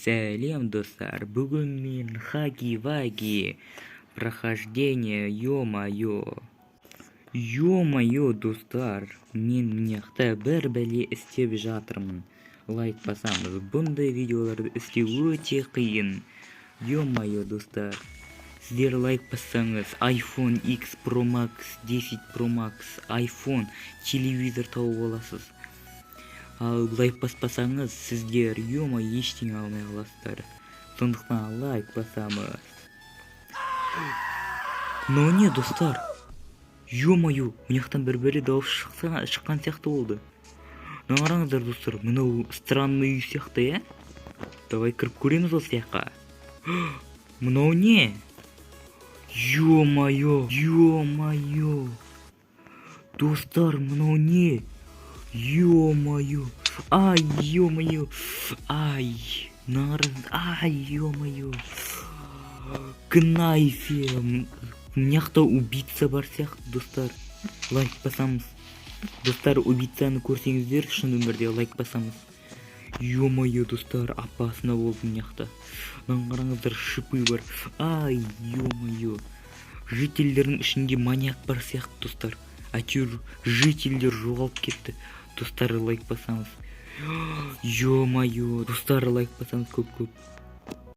Сәлем, достар. Бүгін мен хаги-ваги прохождение, ё-моё. Ё-моё, достар. Мен мынаяқта бір бәле істеп жатырмын. Лайк басамыз. Бұндай видеоларды істеу өте қиын. Ё-моё, достар. Сіздер лайк бассаңыз, iPhone X Pro Max, 10 Pro Max, iPhone телевизор тауып аласыз. Ал лайк баспасаңыз, сіздер ё-моё ештеңе алмай қаласыздар. Сондықтан лайк басамыз. Но не, достар. Ё-моё, мынаяқтан бір бәле дауыс шыққан сияқты болды. Қараңыздар, достар, мынау странный үй сияқты, Давай кіріп көреміз ол сияққа. Мынау не? Ё-моё, ё-моё. Достар, мынау не? Ё-моё. Ай, ё-моё. Ай, ай, ё-моё. Кнайфе. Мынаяқта убийца бар сияқты, достар. Лайк басамыз. Достар, убийцаны көрсеңіздер, шын өмірде лайк басамыз. Ё-моё, достар, опасно болды мынаяқта. Қараңыздар, шипы бар. Ай, ё-моё. Жительдердің ішінде маньяк бар сияқты, достар. Әйтеуір жительдер жоғалып кетті. Достар, лайк басамыз. Ё-моё, достар, лайк басамыз көп-көп.